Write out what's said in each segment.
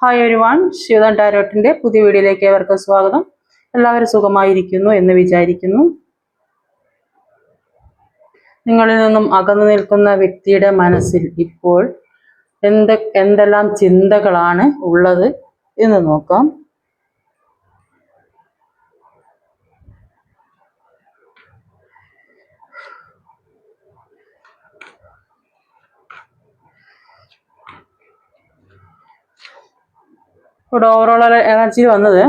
Hi everyone, ശിവദാൻ ടാരോട്ടിന്റെ പുതിയ വീഡിയോയിലേക്ക് ഏവർക്കും സ്വാഗതം. എല്ലാവരും സുഖമായിരിക്കുന്നു എന്ന് വിചാരിക്കുന്നു. നിങ്ങളിൽ നിന്നും അകന്നു നിൽക്കുന്ന വ്യക്തിയുടെ മനസ്സിൽ ഇപ്പോൾ എന്തെല്ലാം ചിന്തകളാണ് ഉള്ളത് എന്ന് നോക്കാം. ഇവിടെ ഓവറോൾ എനർജി വന്നത്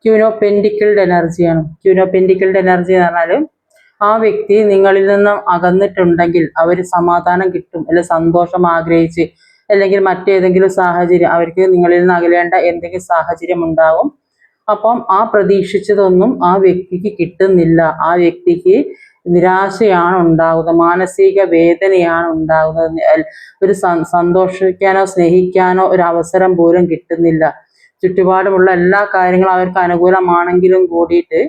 ക്യൂൻ ഓഫ് പെന്റിക്കിൾഡ് എനർജിയാണ്. ക്യൂൻ ഓഫ് പെന്റിക്കിൾഡ് എനർജി എന്ന് പറഞ്ഞാൽ ആ വ്യക്തി നിങ്ങളിൽ നിന്നും അകന്നിട്ടുണ്ടെങ്കിൽ അവർ സമാധാനം കിട്ടും, അല്ലെങ്കിൽ സന്തോഷം ആഗ്രഹിച്ച്, അല്ലെങ്കിൽ മറ്റേതെങ്കിലും സാഹചര്യം അവർക്ക് നിങ്ങളിൽ നിന്ന് അകലേണ്ട എന്തെങ്കിലും സാഹചര്യം ഉണ്ടാകും. അപ്പം ആ പ്രതീക്ഷിച്ചതൊന്നും ആ വ്യക്തിക്ക് കിട്ടുന്നില്ല. ആ വ്യക്തിക്ക് നിരാശയാണ് ഉണ്ടാകുന്നത്, മാനസിക വേദനയാണ് ഉണ്ടാകുന്നത്. ഒരു സന്തോഷിക്കാനോ സ്നേഹിക്കാനോ ഒരു അവസരം പോലും കിട്ടുന്നില്ല. ചുറ്റുപാടുമുള്ള എല്ലാ കാര്യങ്ങളും അവർക്ക് അനുകൂലമാണെങ്കിലും കൂടിയിട്ട്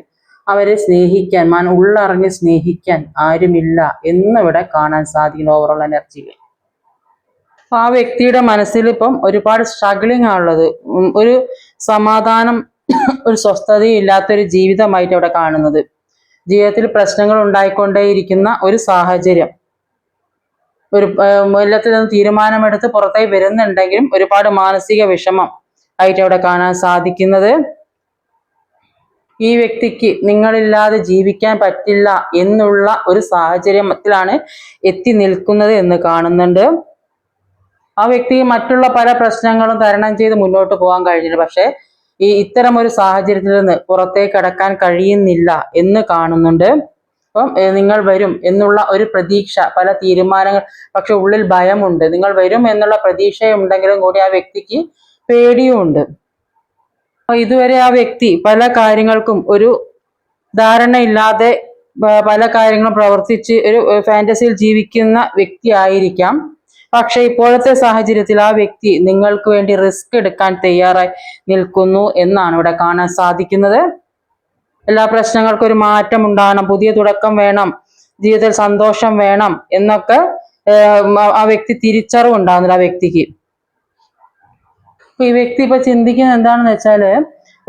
അവരെ സ്നേഹിക്കാൻ, ഉള്ളറിഞ്ഞ് സ്നേഹിക്കാൻ ആരുമില്ല എന്നിവിടെ കാണാൻ സാധിക്കുന്നു ഓവറോൾ എനർജിയിൽ. ആ വ്യക്തിയുടെ മനസ്സിൽ ഇപ്പം ഒരുപാട് സ്ട്രഗിളിങ് ആണുള്ളത്. ഒരു സമാധാനം, ഒരു സ്വസ്ഥതയും ഇല്ലാത്തൊരു ജീവിതമായിട്ട് അവിടെ കാണുന്നത്. ജീവിതത്തിൽ പ്രശ്നങ്ങൾ ഉണ്ടായിക്കൊണ്ടേയിരിക്കുന്ന ഒരു സാഹചര്യം. ഒരു എല്ലാത്തിൽ നിന്ന് തീരുമാനമെടുത്ത് പുറത്തേക്ക് വരുന്നുണ്ടെങ്കിലും ഒരുപാട് മാനസിക വിഷമം ആയിട്ട് അവിടെ കാണാൻ സാധിക്കുന്നത്. ഈ വ്യക്തിക്ക് നിങ്ങളില്ലാതെ ജീവിക്കാൻ പറ്റില്ല എന്നുള്ള ഒരു സാഹചര്യത്തിലാണ് എത്തി നിൽക്കുന്നത് എന്ന് കാണുന്നുണ്ട്. ആ വ്യക്തിക്ക് മറ്റുള്ള പല പ്രശ്നങ്ങളും തരണം ചെയ്ത് മുന്നോട്ട് പോകാൻ കഴിഞ്ഞില്ല. പക്ഷെ ഇത്തരം ഒരു സാഹചര്യത്തിൽ നിന്ന് പുറത്തേക്ക് കടക്കാൻ കഴിയുന്നില്ല എന്ന് കാണുന്നുണ്ട്. അപ്പം നിങ്ങൾ വരും എന്നുള്ള ഒരു പ്രതീക്ഷ, പല തീരുമാനങ്ങൾ, പക്ഷെ ഉള്ളിൽ ഭയമുണ്ട്. നിങ്ങൾ വരും എന്നുള്ള പ്രതീക്ഷയുണ്ടെങ്കിലും കൂടി ആ വ്യക്തിക്ക് പേടിയുമുണ്ട്. അപ്പൊ ഇതുവരെ ആ വ്യക്തി പല കാര്യങ്ങൾക്കും ഒരു ധാരണയില്ലാതെ പല കാര്യങ്ങളും പ്രവർത്തിച്ച് ഒരു ഫാന്റസിയിൽ ജീവിക്കുന്ന വ്യക്തി ആയിരിക്കാം. പക്ഷെ ഇപ്പോഴത്തെ സാഹചര്യത്തിൽ ആ വ്യക്തി നിങ്ങൾക്ക് വേണ്ടി റിസ്ക് എടുക്കാൻ തയ്യാറായി നിൽക്കുന്നു എന്നാണ് ഇവിടെ കാണാൻ സാധിക്കുന്നത്. എല്ലാ പ്രശ്നങ്ങൾക്കും ഒരു മാറ്റം ഉണ്ടാകണം, പുതിയ തുടക്കം വേണം, ജീവിതത്തിൽ സന്തോഷം വേണം എന്നൊക്കെ ആ വ്യക്തി തിരിച്ചറിവുണ്ടാകുന്നില്ല ആ വ്യക്തിക്ക്. ഈ വ്യക്തി ഇപ്പൊ ചിന്തിക്കുന്നത് എന്താണെന്ന് വെച്ചാല്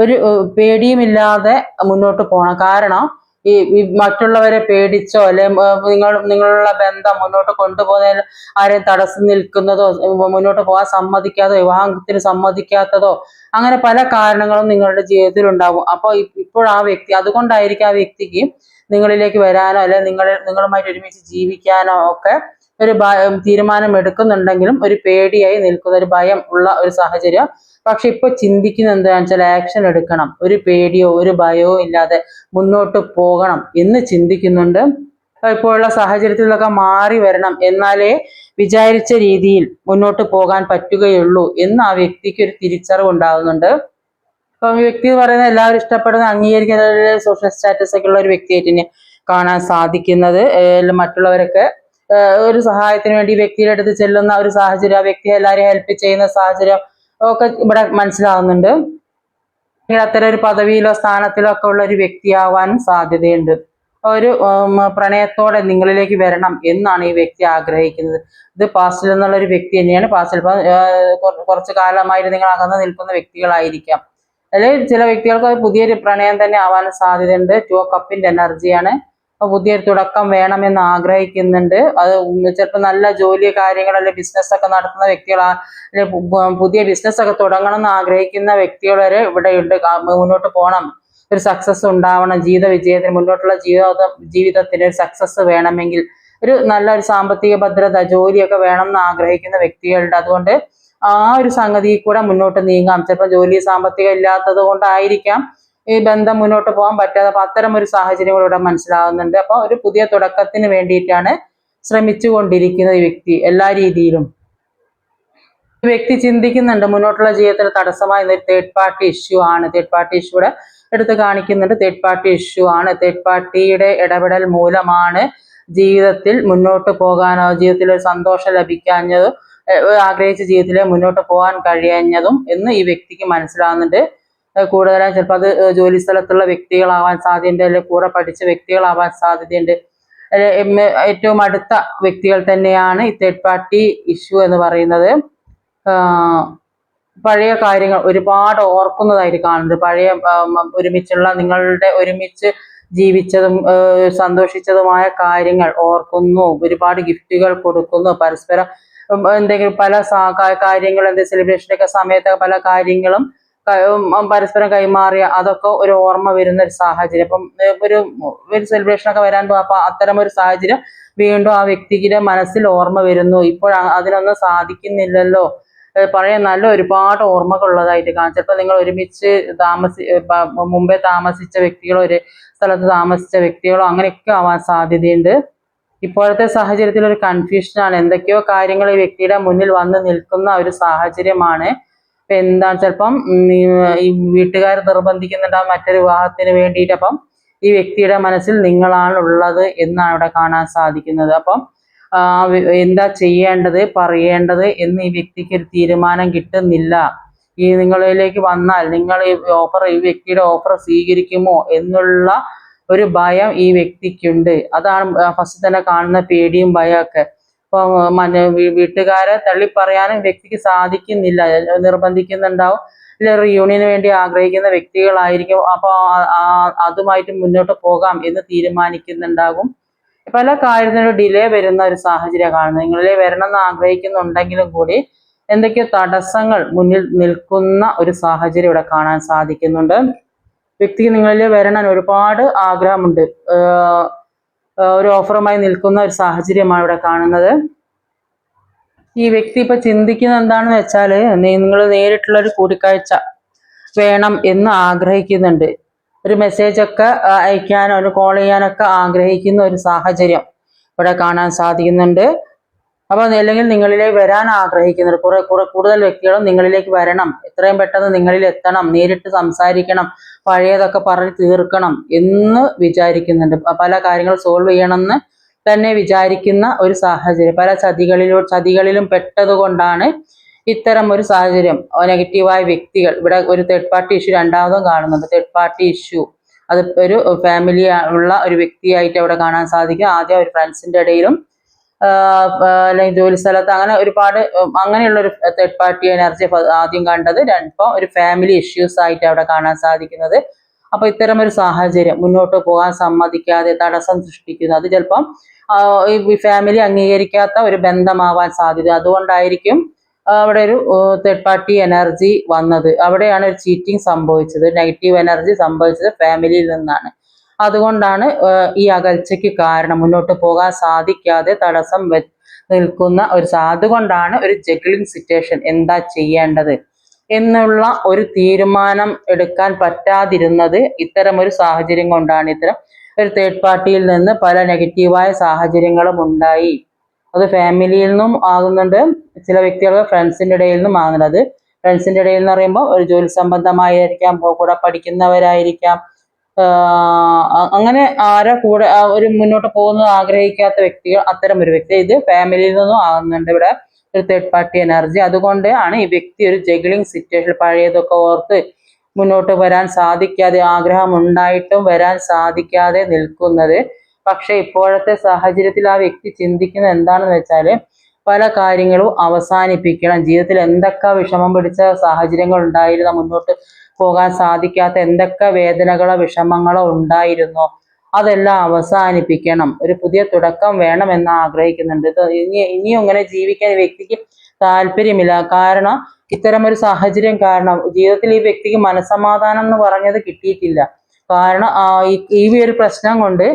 ഒരു പേടിയുമില്ലാതെ മുന്നോട്ട് പോകണം. കാരണം ഈ മറ്റുള്ളവരെ പേടിച്ചോ അല്ലെ നിങ്ങളുള്ള ബന്ധം മുന്നോട്ട് കൊണ്ടുപോകുന്നതിൽ ആരെയും തടസ്സം നിൽക്കുന്നതോ, മുന്നോട്ട് പോകാൻ സമ്മതിക്കാത്തതോ, വിവാഹത്തിന് സമ്മതിക്കാത്തതോ, അങ്ങനെ പല കാരണങ്ങളും നിങ്ങളുടെ ജീവിതത്തിൽ ഉണ്ടാവും. അപ്പൊ ഇപ്പോൾ ആ വ്യക്തി, അതുകൊണ്ടായിരിക്കും ആ വ്യക്തിക്ക് നിങ്ങളിലേക്ക് വരാനോ അല്ലെ നിങ്ങളുമായിട്ട് ഒരുമിച്ച് ജീവിക്കാനോ ഒക്കെ ഒരു തീരുമാനം എടുക്കുന്നുണ്ടെങ്കിലും ഒരു പേടിയായി നിൽക്കുന്ന, ഒരു ഭയം ഉള്ള ഒരു സാഹചര്യം. പക്ഷെ ഇപ്പൊ ചിന്തിക്കുന്നത് എന്താണെന്ന് വെച്ചാൽ ആക്ഷൻ എടുക്കണം, ഒരു പേടിയോ ഒരു ഭയവും ഇല്ലാതെ മുന്നോട്ട് പോകണം എന്ന് ചിന്തിക്കുന്നുണ്ട്. ഇപ്പോഴുള്ള സാഹചര്യത്തിൽ നിന്നൊക്കെ മാറി വരണം, എന്നാലേ വിചാരിച്ച രീതിയിൽ മുന്നോട്ട് പോകാൻ പറ്റുകയുള്ളൂ എന്ന് ആ വ്യക്തിക്ക് ഒരു തിരിച്ചറിവ് ഉണ്ടാകുന്നുണ്ട്. അപ്പൊ വ്യക്തി എന്ന് പറയുന്നത് എല്ലാവരും ഇഷ്ടപ്പെടുന്ന, അംഗീകരിക്കുന്ന സോഷ്യൽ സ്റ്റാറ്റസ് ഒക്കെ ഉള്ള ഒരു വ്യക്തിയായിട്ട് തന്നെ കാണാൻ സാധിക്കുന്നത്. മറ്റുള്ളവരൊക്കെ ഒരു സഹായത്തിന് വേണ്ടി വ്യക്തിയുടെ അടുത്ത് ചെല്ലുന്ന ഒരു സാഹചര്യം, ആ വ്യക്തിയെ എല്ലാവരെയും ഹെൽപ്പ് ചെയ്യുന്ന സാഹചര്യം ഒക്കെ ഇവിടെ മനസ്സിലാവുന്നുണ്ട്. അത്തരം ഒരു പദവിയിലോ സ്ഥാനത്തിലോ ഒക്കെ ഉള്ള ഒരു വ്യക്തിയാവാൻ സാധ്യതയുണ്ട്. ഒരു പ്രണയത്തോടെ നിങ്ങളിലേക്ക് വരണം എന്നാണ് ഈ വ്യക്തി ആഗ്രഹിക്കുന്നത്. ഇത് പാസ്റ്റിൽ നിന്നുള്ള ഒരു വ്യക്തി തന്നെയാണ്. പാസ്റ്റിൽ കുറച്ചു കാലമായിട്ട് നിങ്ങൾ അകന്നു നിൽക്കുന്ന വ്യക്തികളായിരിക്കാം, അല്ലെങ്കിൽ ചില വ്യക്തികൾക്ക് പുതിയൊരു പ്രണയം തന്നെ ആവാൻ സാധ്യതയുണ്ട്. 2 ഓഫ് കപ്പിന്റെ എനർജിയാണ്. പുതിയൊരു തുടക്കം വേണമെന്ന് ആഗ്രഹിക്കുന്നുണ്ട്. അത് ചിലപ്പോൾ നല്ല ജോലി കാര്യങ്ങൾ അല്ലെങ്കിൽ ബിസിനസ് ഒക്കെ നടത്തുന്ന വ്യക്തികളാ, പുതിയ ബിസിനസ് ഒക്കെ തുടങ്ങണം എന്ന് ആഗ്രഹിക്കുന്ന വ്യക്തികൾ വരെ ഇവിടെ ഉണ്ട്. മുന്നോട്ട് പോകണം, ഒരു സക്സസ് ഉണ്ടാവണം, ജീവിത വിജയത്തിന്, മുന്നോട്ടുള്ള ജീവിതത്തിന് ഒരു സക്സസ് വേണമെങ്കിൽ ഒരു നല്ലൊരു സാമ്പത്തിക ഭദ്രത, ജോലിയൊക്കെ വേണം എന്ന് ആഗ്രഹിക്കുന്ന വ്യക്തികളുണ്ട്. അതുകൊണ്ട് ആ ഒരു സംഗതി കൂടെ മുന്നോട്ട് നീങ്ങാം. ചിലപ്പോൾ ജോലി സാമ്പത്തികം ഇല്ലാത്തത് കൊണ്ടായിരിക്കാം ഈ ബന്ധം മുന്നോട്ട് പോകാൻ പറ്റാതെ. അപ്പൊ അത്തരം ഒരു സാഹചര്യം ഇവിടെ മനസ്സിലാകുന്നുണ്ട്. അപ്പൊ ഒരു പുതിയ തുടക്കത്തിന് വേണ്ടിയിട്ടാണ് ശ്രമിച്ചു കൊണ്ടിരിക്കുന്ന ഈ വ്യക്തി എല്ലാ രീതിയിലും. ഈ വ്യക്തി ചിന്തിക്കുന്നുണ്ട് മുന്നോട്ടുള്ള ജീവിതത്തിൽ തടസ്സമായ ഒരു തേർഡ് പാർട്ടി ഇഷ്യൂ ആണ്. തേർഡ് പാർട്ടി ഇഷ്യൂടെ എടുത്ത് കാണിക്കുന്നുണ്ട്. തേർഡ് പാർട്ടി ഇഷ്യൂ ആണ്. തേർഡ് പാർട്ടിയുടെ ഇടപെടൽ മൂലമാണ് ജീവിതത്തിൽ മുന്നോട്ട് പോകാനോ ജീവിതത്തിൽ ഒരു സന്തോഷം ലഭിക്കാഞ്ഞതും ആഗ്രഹിച്ച ജീവിതത്തിൽ മുന്നോട്ട് പോകാൻ കഴിയാഞ്ഞതും എന്ന് ഈ വ്യക്തിക്ക് മനസ്സിലാവുന്നുണ്ട്. കൂടുതലായും ചിലപ്പോൾ അത് ജോലി സ്ഥലത്തുള്ള വ്യക്തികളാവാൻ സാധ്യതയുണ്ട്, അല്ലെങ്കിൽ കൂടെ പഠിച്ച വ്യക്തികളാവാൻ സാധ്യതയുണ്ട്, ഏറ്റവും അടുത്ത വ്യക്തികൾ തന്നെയാണ് ഈ തേർഡ് പാർട്ടി ഇഷ്യൂ എന്ന് പറയുന്നത്. പഴയ കാര്യങ്ങൾ ഒരുപാട് ഓർക്കുന്നതായിട്ട് കാണുന്നത്. പഴയ ഒരുമിച്ചുള്ള നിങ്ങളുടെ ഒരുമിച്ച് ജീവിച്ചതും സന്തോഷിച്ചതുമായ കാര്യങ്ങൾ ഓർക്കുന്നു, ഒരുപാട് ഗിഫ്റ്റുകൾ കൊടുക്കുന്നു, പരസ്പരം എന്തെങ്കിലും പല കാര്യങ്ങൾ, സെലിബ്രേഷനൊക്കെ സമയത്ത് പല കാര്യങ്ങളും പരസ്പരം കൈമാറിയ അതൊക്കെ ഒരു ഓർമ്മ വരുന്ന ഒരു സാഹചര്യം. അപ്പം ഒരു സെലിബ്രേഷനൊക്കെ വരാൻ പോകും. അപ്പൊ അത്തരം ഒരു സാഹചര്യം വീണ്ടും ആ വ്യക്തിയുടെ മനസ്സിൽ ഓർമ്മ വരുന്നു. ഇപ്പോൾ അതിനൊന്നും സാധിക്കുന്നില്ലല്ലോ. പഴയ നല്ല ഒരുപാട് ഓർമ്മകൾ ഉള്ളതായിട്ട് കാണാം. ചിലപ്പോൾ നിങ്ങൾ ഒരുമിച്ച് മുമ്പേ താമസിച്ച വ്യക്തികളോ ഒരു സ്ഥലത്ത് താമസിച്ച വ്യക്തികളോ അങ്ങനെയൊക്കെ ആവാൻ സാധ്യതയുണ്ട്. ഇപ്പോഴത്തെ സാഹചര്യത്തിൽ ഒരു കൺഫ്യൂഷനാണ്. എന്തൊക്കെയോ കാര്യങ്ങൾ ഈ വ്യക്തിയുടെ മുന്നിൽ വന്ന് നിൽക്കുന്ന ഒരു സാഹചര്യമാണ്. ഇപ്പൊ എന്താണ്, ചിലപ്പം ഈ വീട്ടുകാർ നിർബന്ധിക്കുന്നുണ്ടാവും മറ്റൊരു വിവാഹത്തിന് വേണ്ടിയിട്ട്. അപ്പം ഈ വ്യക്തിയുടെ മനസ്സിൽ നിങ്ങളാണ് ഉള്ളത് എന്നാണ് ഇവിടെ കാണാൻ സാധിക്കുന്നത്. അപ്പം എന്താ ചെയ്യേണ്ടത്, പറയേണ്ടത് എന്ന് ഈ വ്യക്തിക്ക് ഒരു തീരുമാനം കിട്ടുന്നില്ല. ഈ നിങ്ങളിലേക്ക് വന്നാൽ നിങ്ങൾ ഈ വ്യക്തിയുടെ ഓഫർ സ്വീകരിക്കുമോ എന്നുള്ള ഒരു ഭയം ഈ വ്യക്തിക്കുണ്ട്. അതാണ് ഫസ്റ്റ് തന്നെ കാണുന്ന പേടിയും ഭയമൊക്കെ. ഇപ്പൊ വീട്ടുകാരെ തള്ളിപ്പറയാനും വ്യക്തിക്ക് സാധിക്കുന്നില്ല. നിർബന്ധിക്കുന്നുണ്ടാവും, ഇല്ല റിയൂണിയന് വേണ്ടി ആഗ്രഹിക്കുന്ന വ്യക്തികളായിരിക്കും. അപ്പോൾ അതുമായിട്ട് മുന്നോട്ട് പോകാം എന്ന് തീരുമാനിക്കുന്നുണ്ടാകും. പല കാര്യത്തിനും ഡിലേ വരുന്ന ഒരു സാഹചര്യം കാണുന്നത്. നിങ്ങളിലെ വരണം എന്ന് ആഗ്രഹിക്കുന്നുണ്ടെങ്കിലും കൂടി എന്തൊക്കെയോ തടസ്സങ്ങൾ മുന്നിൽ നിൽക്കുന്ന ഒരു സാഹചര്യം ഇവിടെ കാണാൻ സാധിക്കുന്നുണ്ട്. വ്യക്തിക്ക് നിങ്ങളിലെ വരണം ഒരുപാട് ആഗ്രഹമുണ്ട്. ഒരു ഓഫറുമായി നിൽക്കുന്ന ഒരു സാഹചര്യമാണ് ഇവിടെ കാണുന്നത്. ഈ വ്യക്തി ഇപ്പൊ ചിന്തിക്കുന്നത് എന്താണെന്ന് വെച്ചാൽ നിങ്ങൾ നേരിട്ടുള്ള ഒരു കൂടിക്കാഴ്ച വേണം എന്ന് ആഗ്രഹിക്കുന്നുണ്ട്. ഒരു മെസ്സേജൊക്കെ അയക്കാനോ ഒരു കോൾ ചെയ്യാനൊക്കെ ആഗ്രഹിക്കുന്ന ഒരു സാഹചര്യം ഇവിടെ കാണാൻ സാധിക്കുന്നുണ്ട്. അപ്പോൾ അല്ലെങ്കിൽ നിങ്ങളിലേക്ക് വരാൻ ആഗ്രഹിക്കുന്നുണ്ട്. കൂടുതൽ വ്യക്തികളും നിങ്ങളിലേക്ക് വരണം, എത്രയും പെട്ടെന്ന് നിങ്ങളിൽ എത്തണം, നേരിട്ട് സംസാരിക്കണം, പഴയതൊക്കെ പറഞ്ഞ് തീർക്കണം എന്ന് വിചാരിക്കുന്നുണ്ട്. പല കാര്യങ്ങൾ സോൾവ് ചെയ്യണമെന്ന് തന്നെ വിചാരിക്കുന്ന ഒരു സാഹചര്യം. പല ചതികളിലും പെട്ടത് കൊണ്ടാണ് ഇത്തരം ഒരു സാഹചര്യം. നെഗറ്റീവായ വ്യക്തികൾ ഇവിടെ ഒരു തേർഡ് പാർട്ടി ഇഷ്യൂ രണ്ടാമതും കാണുന്നുണ്ട്. തേർഡ് പാർട്ടി ഇഷ്യൂ അത് ഒരു ഫാമിലി ഉള്ള ഒരു വ്യക്തിയായിട്ട് അവിടെ കാണാൻ സാധിക്കും. ആദ്യം ഒരു ഫ്രണ്ട്സിന്റെ ഇടയിലും അല്ലെങ്കിൽ ജോലി സ്ഥലത്ത് അങ്ങനെ ഒരുപാട് അങ്ങനെയുള്ള ഒരു തേർഡ് പാർട്ടി എനർജി ആദ്യം കണ്ടത്. ഇപ്പോൾ ഒരു ഫാമിലി ഇഷ്യൂസ് ആയിട്ട് അവിടെ കാണാൻ സാധിക്കുന്നത്. അപ്പൊ ഇത്തരം ഒരു സാഹചര്യം മുന്നോട്ട് പോകാൻ സമ്മതിക്കാതെ തടസ്സം സൃഷ്ടിക്കുന്നു. അത് ചിലപ്പം ഈ ഫാമിലി അംഗീകരിക്കാത്ത ഒരു ബന്ധമാവാൻ സാധ്യത. അതുകൊണ്ടായിരിക്കും അവിടെ ഒരു തേർഡ് പാർട്ടി എനർജി വന്നത്. അവിടെയാണ് ഒരു ചീറ്റിംഗ് സംഭവിച്ചത്, നെഗറ്റീവ് എനർജി സംഭവിച്ചത് ഫാമിലിയിൽ നിന്നാണ്. അതുകൊണ്ടാണ് ഈ അകൽച്ചയ്ക്ക് കാരണം, മുന്നോട്ട് പോകാൻ സാധിക്കാതെ തടസ്സം നിൽക്കുന്ന ഒരു അതുകൊണ്ടാണ് ഒരു ജഗ്ലിംഗ് സിറ്റുവേഷൻ, എന്താ ചെയ്യേണ്ടത് എന്നുള്ള ഒരു തീരുമാനം എടുക്കാൻ പറ്റാതിരുന്നത് ഇത്തരം ഒരു സാഹചര്യം കൊണ്ടാണ്. ഇത്തരം ഒരു തേർഡ് പാർട്ടിയിൽ നിന്ന് പല നെഗറ്റീവായ സാഹചര്യങ്ങളും ഉണ്ടായി. അത് ഫാമിലിയിൽ നിന്നും ആകുന്നുണ്ട്, ചില വ്യക്തികൾക്ക് ഫ്രണ്ട്സിന്റെ ഇടയിൽ നിന്നും ആകുന്നുണ്ട്. അത് ഫ്രണ്ട്സിന്റെ ഇടയിൽ എന്ന് പറയുമ്പോൾ ഒരു ജോലി സംബന്ധമായിരിക്കാം, കൂടെ പഠിക്കുന്നവരായിരിക്കാം, അങ്ങനെ ആരെ കൂടെ ഒരു മുന്നോട്ട് പോകുന്നത് ആഗ്രഹിക്കാത്ത വ്യക്തികൾ, അത്തരം ഒരു വ്യക്തി. ഇത് ഫാമിലിയിൽ നിന്നും ആകുന്നുണ്ട് ഇവിടെ ഒരു തേർഡ് പാർട്ടി എനർജി. അതുകൊണ്ടാണ് ഈ വ്യക്തി ഒരു ജഗ്ലിംഗ് സിറ്റുവേഷൻ, പഴയതൊക്കെ ഓർത്ത് മുന്നോട്ട് വരാൻ സാധിക്കാതെ, ആഗ്രഹം ഉണ്ടായിട്ടും വരാൻ സാധിക്കാതെ നിൽക്കുന്നത്. പക്ഷെ ഇപ്പോഴത്തെ സാഹചര്യത്തിൽ ആ വ്യക്തി ചിന്തിക്കുന്നത് എന്താണെന്ന് വെച്ചാൽ പല കാര്യങ്ങളും അവസാനിപ്പിക്കണം. ജീവിതത്തിൽ എന്തൊക്കെ വിഷമം പിടിച്ച സാഹചര്യങ്ങൾ ഉണ്ടായിരുന്നോ, മുന്നോട്ട് പോകാൻ സാധിക്കാത്ത എന്തൊക്കെ വേദനകളോ വിഷമങ്ങളോ ഉണ്ടായിരുന്നോ അതെല്ലാം അവസാനിപ്പിക്കണം, ഒരു പുതിയ തുടക്കം വേണമെന്ന് ആഗ്രഹിക്കുന്നുണ്ട്. ഇനിയും ഇങ്ങനെ ജീവിക്കാൻ ഈ വ്യക്തിക്ക് താല്പര്യമില്ല. കാരണം ഇത്തരം ഒരു സാഹചര്യം കാരണം ജീവിതത്തിൽ ഈ വ്യക്തിക്ക് മനസ്സമാധാനം എന്ന് പറഞ്ഞത് കിട്ടിയിട്ടില്ല. കാരണം ഈ ഒരു പ്രശ്നം കൊണ്ട്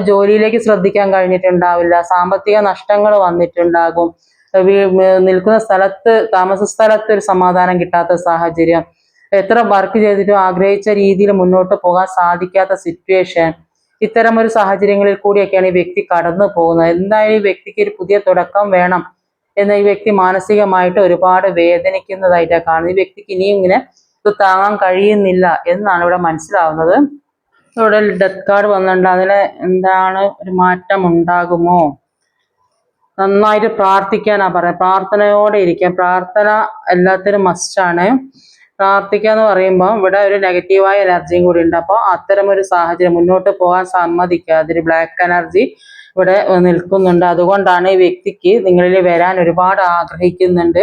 ജോലിയിലേക്ക് ശ്രദ്ധിക്കാൻ കഴിഞ്ഞിട്ടുണ്ടാവില്ല, സാമ്പത്തിക നഷ്ടങ്ങൾ വന്നിട്ടുണ്ടാകും, നിൽക്കുന്ന സ്ഥലത്ത് താമസ സ്ഥലത്ത് ഒരു സമാധാനം കിട്ടാത്ത സാഹചര്യം, എത്ര വർക്ക് ചെയ്തിട്ടും ആഗ്രഹിച്ച രീതിയിൽ മുന്നോട്ട് പോകാൻ സാധിക്കാത്ത സിറ്റുവേഷൻ, ഇത്തരം ഒരു സാഹചര്യങ്ങളിൽ കൂടിയൊക്കെയാണ് ഈ വ്യക്തി കടന്നു പോകുന്നത്. എന്തായാലും ഈ വ്യക്തിക്ക് ഒരു പുതിയ തുടക്കം വേണം എന്ന് ഈ വ്യക്തി മാനസികമായിട്ട് ഒരുപാട് വേദനിക്കുന്നതായിട്ടാണ് കാണുന്നത്. ഈ വ്യക്തിക്ക് ഇനിയും ഇങ്ങനെ ഇത് താങ്ങാൻ കഴിയുന്നില്ല എന്നാണ് ഇവിടെ മനസ്സിലാവുന്നത്. ഇവിടെ ഡെത്ത് കാർഡ് വന്നിട്ടുണ്ട്. അതിൽ എന്താണ് ഒരു മാറ്റം ഉണ്ടാകുമോ? നന്നായിട്ട് പ്രാർത്ഥിക്കാനാ പറയുന്നത്. പ്രാർത്ഥനയോടെ ഇരിക്കാം. പ്രാർത്ഥന എല്ലാത്തിനും മസ്റ്റാണ്. പ്രാർത്ഥിക്കുക എന്ന് പറയുമ്പോൾ ഇവിടെ ഒരു നെഗറ്റീവായ എനർജിയും കൂടി ഉണ്ട്. അപ്പോൾ അത്തരം ഒരു സാഹചര്യം മുന്നോട്ട് പോകാൻ സമ്മതിക്കാതെ ഒരു ബ്ലാക്ക് എനർജി ഇവിടെ നിൽക്കുന്നുണ്ട്. അതുകൊണ്ടാണ് ഈ വ്യക്തിക്ക് നിങ്ങളിൽ വരാൻ ഒരുപാട് ആഗ്രഹിക്കുന്നുണ്ട്.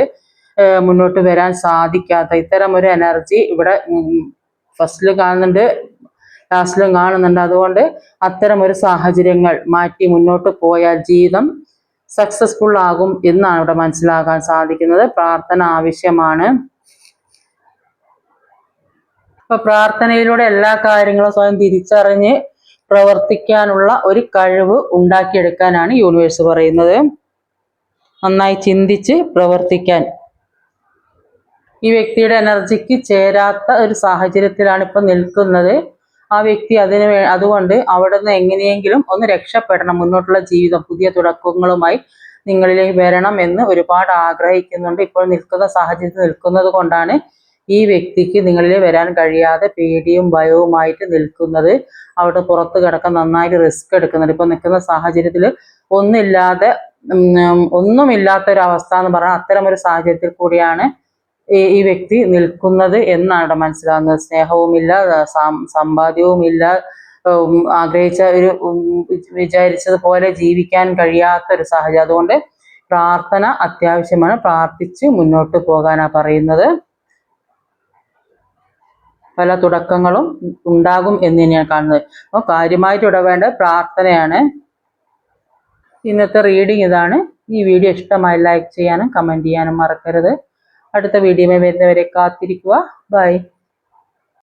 മുന്നോട്ട് വരാൻ സാധിക്കാത്ത ഇത്തരം ഒരു എനർജി ഇവിടെ ഫസ്റ്റിൽ കാണുന്നുണ്ട്, ലാസ്റ്റിലും കാണുന്നുണ്ട്. അതുകൊണ്ട് അത്തരം ഒരു സാഹചര്യങ്ങൾ മാറ്റി മുന്നോട്ട് പോയാൽ ജീവിതം സക്സസ്ഫുൾ ആകും എന്നാണ് ഇവിടെ മനസ്സിലാക്കാൻ സാധിക്കുന്നത്. പ്രാർത്ഥന ആവശ്യമാണ്. അപ്പൊ പ്രാർത്ഥനയിലൂടെ എല്ലാ കാര്യങ്ങളും സ്വയം തിരിച്ചറിഞ്ഞ് പ്രവർത്തിക്കാനുള്ള ഒരു കഴിവ് ഉണ്ടാക്കിയെടുക്കാനാണ് യൂണിവേഴ്സ് പറയുന്നത്. നന്നായി ചിന്തിച്ച് പ്രവർത്തിക്കാൻ. ഈ വ്യക്തിയുടെ എനർജിക്ക് ചേരാത്ത ഒരു സാഹചര്യത്തിലാണ് ഇപ്പൊ നിൽക്കുന്നത്. ആ വ്യക്തി അതുകൊണ്ട് അവിടെ നിന്ന് എങ്ങനെയെങ്കിലും ഒന്ന് രക്ഷപ്പെടണം. മുന്നോട്ടുള്ള ജീവിതം പുതിയ തുടക്കങ്ങളുമായി നിങ്ങളിലേക്ക് വരണം എന്ന് ഒരുപാട് ആഗ്രഹിക്കുന്നുണ്ട്. ഇപ്പോൾ നിൽക്കുന്ന സാഹചര്യത്തിൽ നിൽക്കുന്നത് കൊണ്ടാണ് ഈ വ്യക്തിക്ക് നിങ്ങളിൽ വരാൻ കഴിയാതെ പേടിയും ഭയവുമായിട്ട് നിൽക്കുന്നത്. അവിടെ പുറത്ത് കിടക്കാൻ നന്നായിട്ട് റിസ്ക് എടുക്കുന്നുണ്ട്. ഇപ്പൊ നിൽക്കുന്ന സാഹചര്യത്തിൽ ഒന്നുമില്ലാത്തൊരവസ്ഥ എന്ന് പറഞ്ഞാൽ അത്തരം ഒരു സാഹചര്യത്തിൽ കൂടിയാണ് ഈ വ്യക്തി നിൽക്കുന്നത് എന്നാണ് ഇവിടെ മനസ്സിലാകുന്നത്. സ്നേഹവുമില്ല, സമ്പാദ്യവുമില്ല, ആഗ്രഹിച്ച ഒരു വിചാരിച്ചതുപോലെ ജീവിക്കാൻ കഴിയാത്ത ഒരു സാഹചര്യം. അതുകൊണ്ട് പ്രാർത്ഥന അത്യാവശ്യമാണ്. പ്രാർത്ഥിച്ച് മുന്നോട്ട് പോകാനാണ് പറയുന്നത്. പല തുടക്കങ്ങളും ഉണ്ടാകും എന്ന് തന്നെയാണ് കാണുന്നത്. അപ്പോൾ കാര്യമായിട്ട് ഇടവേണ്ട പ്രാർത്ഥനയാണ്. ഇന്നത്തെ റീഡിങ് ഇതാണ്. ഈ വീഡിയോ ഇഷ്ടമായി ലൈക്ക് ചെയ്യാനും കമൻറ്റ് ചെയ്യാനും മറക്കരുത്. അടുത്ത വീഡിയോയിൽ വരുന്നവരെ കാത്തിരിക്കുക. ബൈ.